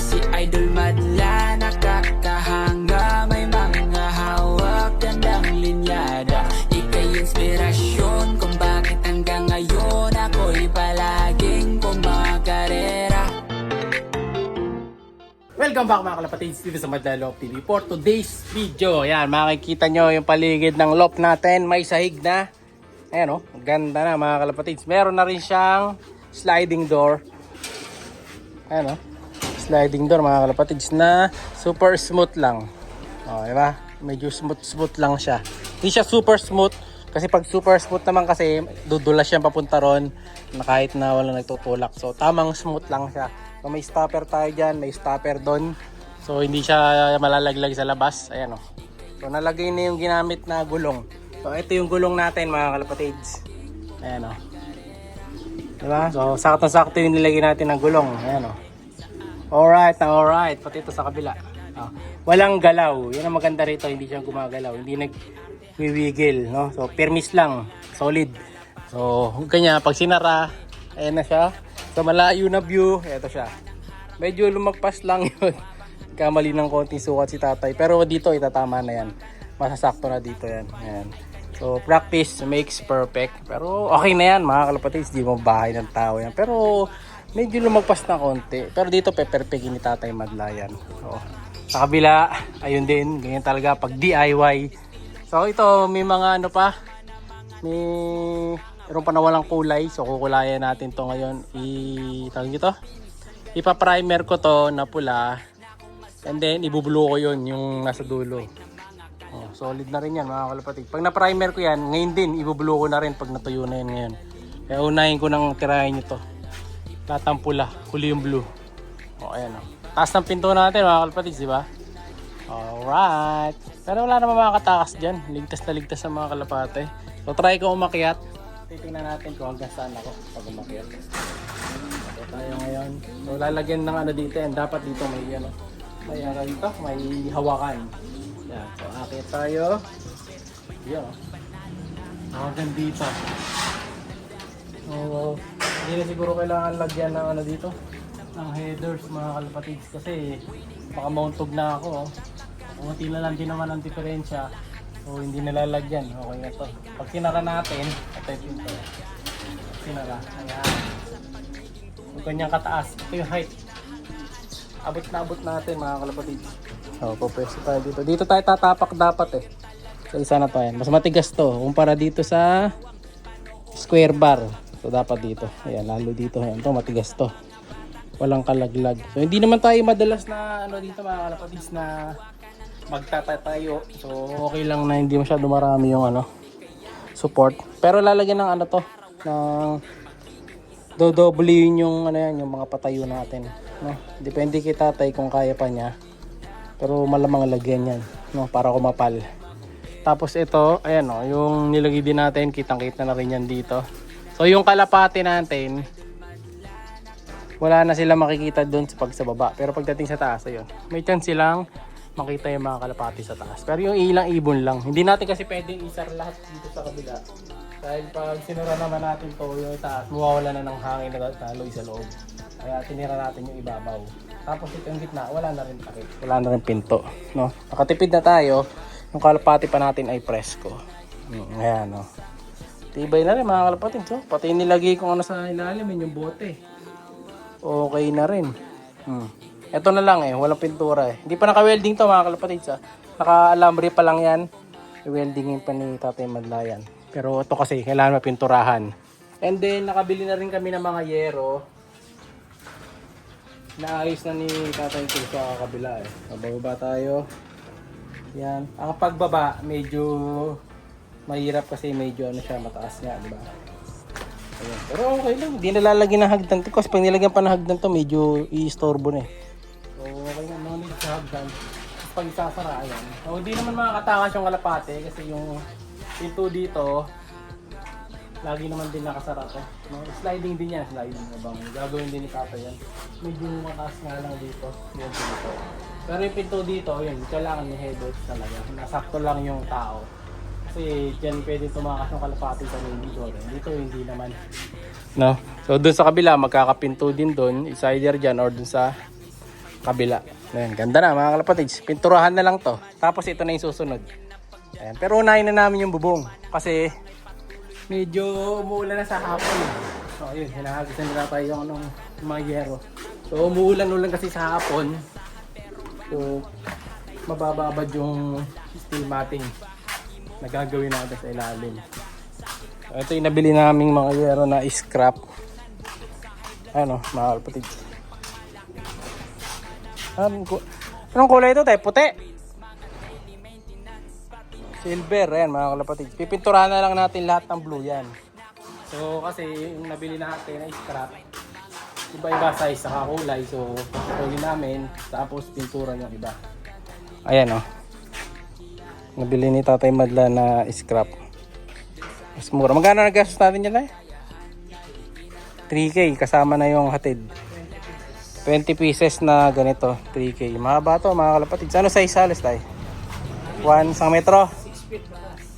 si Idol Madla, nakakahanga, may mga hawak, gandang linyada. Ika'y inspirasyon kung bakit hanggang ngayon ako'y palaging kumakarera. Welcome back mga kalapatids dito sa Madla Loft TV. For today's video, ayan, makikita nyo yung paligid ng loft natin. May sahig na. Ayan o, ganda na mga kalapatids. Meron na rin siyang sliding door. Ayan o, sliding door mga kalapatids na super smooth lang. O, diba? Medyo smooth lang siya. Hindi siya super smooth. Kasi pag super smooth naman kasi, dudulas siya papunta ron na kahit na walang nagtutulak. So, tamang smooth lang siya. So, may stopper tayo dyan, may stopper doon. So, hindi siya malalaglag sa labas. Ayan o. So, nalagay na yung ginamit na gulong. So, ito yung gulong natin mga kalapatids. Ayan o. Diba? So, sakto-sakto yung nilagay natin ng gulong. Ayan o. Alright na alright. Pati ito sa kabila. Walang galaw. Yan ang maganda rito. Hindi siya gumagalaw. Hindi nagwiwigil. No? So, permis lang. Solid. So, ganyan. Pag sinara, ayan na siya. So, malayo na view. Ito siya. Medyo lumagpas lang yun. Kamali ng konting sukat si tatay. Pero dito, itatama na yan. Masasakto na dito yan. Ayan. So, practice makes perfect. Pero, okay na yan, mga kalapatids. Di mo bahay ng tao yan. Pero, medyo lumagpas na konti. Pero dito, pe-perfect ni tatay Madla yan. So, sa kabila, ayun din. Ganyan talaga pag DIY. So, ito, may mga ano pa. Meron pa na walang kulay. So, kukulayan natin to ngayon. Tawag ito? Ipa-primer ko to na pula. And then, ibublo ko yun, yung nasa dulo. Oh, solid na rin yan mga kalapatid. Pag na-primer ko yan, ngayon din, ibublo ko na rin pag natuyo na yan ngayon. Kaya unahin ko nang tirahin nyo to. Lahat ang pula, huli yung blue. O, ayan o. Taas ng pinto natin mga kalapatids, di ba? Alright. Pero wala naman makakatakas dyan. Ligtas na ligtas sa mga kalapate. So, try ko umakyat. Titingnan natin kung hanggang saan ako pag umakyat. So, tayo ngayon. So, lalagyan ng ano dito yan. Dapat dito may ano. May dito, may hawakan. Yan. So, akyat tayo. Yan. Hanggang dito. So, hindi na siguro kailangan lagyan ng ano dito. Ng headers mga kalapatids. Kasi baka mauntog na ako. Unti na lang din naman ang diferensya. So, hindi nalalagyan. Okay na to. Pag sinara natin, ito yung pinto. Sinara. Ayan. So, ganyang kataas. Ito yung height. Abot na abot natin mga kalapatids. So, pupwesto tayo dito. Dito tayo tatapak dapat eh. So, isa na to yan. Mas matigas to. Kumpara dito sa square bar. So, dapat dito. Ayan, lalo dito. Ayan, to matigas to. Walang kalaglag. So, hindi naman tayo madalas na ano dito mga kalapatids na magtatatayo. So, okay lang na hindi masyado marami yung ano support. Pero lalagyan ng ano to ng dodoble yung ano yan, yung mga patayo natin, no? Depende kay tatay kung kaya pa niya. Pero malamang lagyan yan, no, para kumapal. Tapos ito, ayan oh, yung nilagay din natin, kitang-kita na rin yan dito. So, yung kalapati natin, wala na sila makikita doon sa baba. Pero pagdating sa taas, ayun, may chance silang makita yung mga kalapati sa taas. Pero yung ilang ibon lang. Hindi natin kasi pwedeng isar lahat dito sa kabila. Dahil pag sinura naman natin to yung taas, mawawala na ng hangin na taloy sa loob. Kaya tinira natin yung ibabaw. Tapos ito yung gitna, wala na rin takip. Wala na rin pinto. No? Nakatipid na tayo. Yung kalapati pa natin ay presko. Ayan, no? Tibay na rin mga kalapati. So, pati nilagay kong ano sa ilalim, yung bote. Okay na rin. Ito na lang eh, walang pintura eh. Hindi pa naka-welding to mga kalapatids ha. Naka-alambre pa lang yan. I-weldingin pa ni Tatay Madla yan. Pero ito kasi kailangan mapinturahan. And then nakabili na rin kami ng mga yero. Naayos na ni Tatay ko sa kabila eh. Bababa tayo. Yan. Ang pagbaba medyo mahirap kasi medyo ano siya, mataas nga, di ba? Ayan. Pero okay lang, hindi nalalagyan ng hagdan to kasi pag nilagyan pa ng hagdan to medyo i-istorbo na eh. So okay na, no need sa hagdan. Pag isasara, ayan. So hindi naman makakatakas yung kalapate kasi yung pinto dito lagi naman din nakasara to. No? Sliding din yan, sliding na bang gagawin din ni Tata yan. Medyo mataas nga lang dito, yan dito. Pero yung pinto dito, yun, kailangan ni headers talaga. Nasakto lang yung tao. Kasi dyan pwede tumakas yung kalapati sa main door. Dito hindi naman. No? So doon sa kabila magkakapinto din doon, either dyan or doon sa kabila. Ayan, ganda na mga kalapatids. Pinturahan na lang to. Tapos ito na yung susunod. Ayan. Pero unahin na namin yung bubong. Kasi medyo umuulan na sa hapon. So ayun, hinahagisan nila tayo yung mga yero. So umuulan-ulan kasi sa hapon. So mabababad yung steel matting na gagawin natin sa ilalim. So, ito yung nabili naming mga yero na scrap. Ano, mga kalapatids. Anong kulay ito tayo? Puti? Silver, ayan mga kalapatids. Pipinturahan na lang natin lahat ng blue yan. So kasi yung nabili natin na scrap, iba-iba size sa kulay. So huli namin, tapos pintura yung iba. Ayan o. Nabili ni Tatay Madla na scrap. Mas mura. Magkano nagastos natin dyan eh? 3K kasama na yung hatid. 20 pieces na ganito, 3K. Mahaba to mga kalapatids. Ano size halos tayo? 1 metro?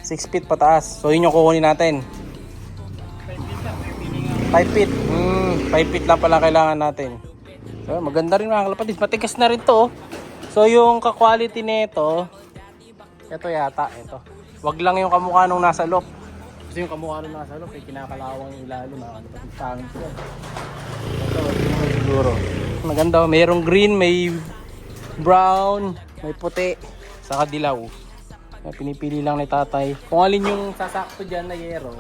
6 feet pataas. So yun yung kukunin natin. 5 feet. 5 feet lang pala kailangan natin. So maganda rin mga kalapatids. Matigas na rin to. So yung ka-quality nito, ito yata, ito. Wag lang yung kamukha nung nasa loob. Kasi yung kamukha nung nasa loob, kinakalawang yung ilalim mga kalapatids. Pangit siya. Ito, siguro. Maganda, mayroong green, may brown, may puti, saka dilaw. Pinipili lang ni Tatay kung alin yung sasakto dyan na yero,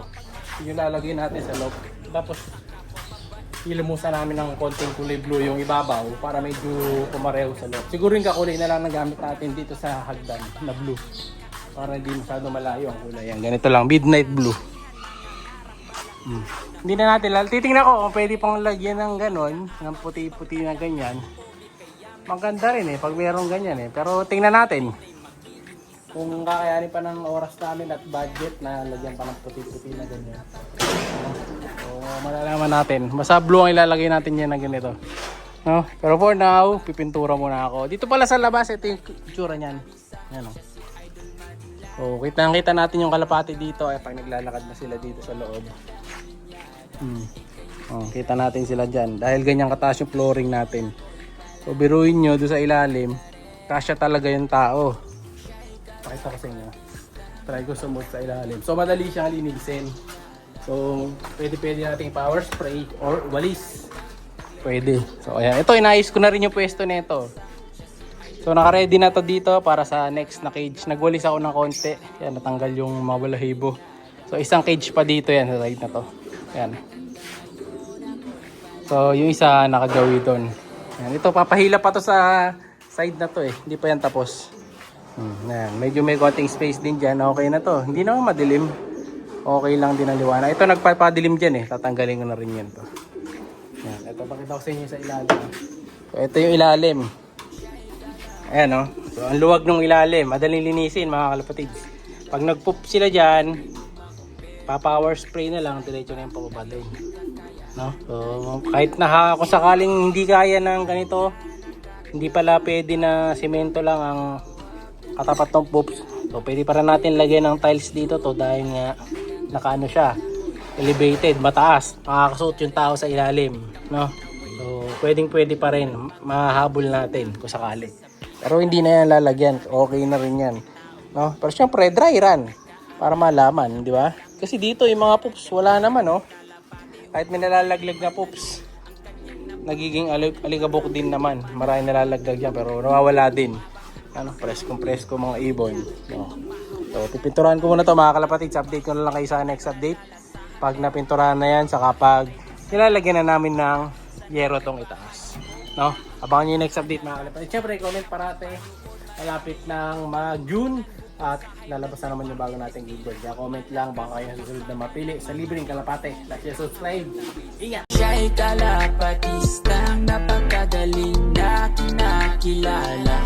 yung lalagay natin sa loob. Tapos ilimusan namin ng konting kulay blue yung ibabaw para medyo pumareho sa loob. Siguro yung kakulay na lang nagamit natin dito sa hagdan na blue para hindi masyado malayo ang kulay. Yan, ganito lang, midnight blue. Hindi na natin titingnan ko kung pwede pang lagyan ng ganon, ng puti-puti na ganyan. Maganda rin pag mayroong ganyan pero tingnan natin kung kakayanin pa ng oras namin at budget na lagyan pa ng puti-puti na ganyan. So malalaman natin, basta blue ang ilalagay natin yan na ganito, no? Pero for now, pipintura muna ako. Dito pala sa labas, ito yung itsura niyan. Yan, so kita natin yung kalapati dito pag naglalakad na sila dito sa loob. Kita natin sila dyan dahil ganyan kataas yung flooring natin. So biruin nyo doon sa ilalim, kasya talaga yung tao. Pakita ko sa inyo, try ko sumot sa ilalim. So madali siyang linisin. So pwede nating power spray or walis, pwede. So ayan, ito inayos ko na rin yung pwesto nito. So naka-ready na to dito para sa next na cage. Nagwalis ako ng konti. Yan, natanggal yung mga balahibo. So isang cage pa dito yan sa side na to. Yan. So yung isa nakagawi doon. Yan, ito papahila pa to sa side na to Hindi pa yan tapos. Yan, medyo may konting space din dyan. Okay na to. Hindi naman madilim. Okay lang din ang liwanag. Ito nagpapadilim dyan Tatanggalin ko na rin yan to. Yan, ito pakita ko sa inyo sa ilalim. So ito yung ilalim. Ayan So ang luwag ng ilalim, madaling linisin mga kalapatids. Pag nag-poop sila dyan, pa-power spray na lang, diretso na yung pababa doon. No? So kahit na kung sakaling hindi kaya ng ganito, hindi pala pwede na semento lang ang katapat ng poops. So pwede para natin lagyan ng tiles dito to dahil nga nakaano siya, elevated, mataas. Makakasuot yung tao sa ilalim. No? So pwede pa rin, mahabol natin kung sakali. Pero hindi na yan lalagyan. Okay na rin yan. No? Pero syempre, dry run. Para malaman, di ba? Kasi dito, yung mga poops, wala naman, Kahit may nalalaglag na poops, nagiging aligabok din naman. Maraming nalalaglag yan, pero nawawala din. Presko mga ibon. No? So, pipinturahan ko muna to mga kalapatids. Update ko na lang kayo sa next update. Pag napinturahan na yan, saka pag nilalagyan na namin ng yero tong itaas. No? Abangan nyo yung next update mga kalapatids. Siyempre, comment parate. Malapit ng June at lalabas na naman yung bago nating giveaway. Kaya comment lang baka kayo susunod na mapili sa libreng kalapate. Like, subscribe. Ingat! Siya'y kalapatistang napakagaling na kinakilala.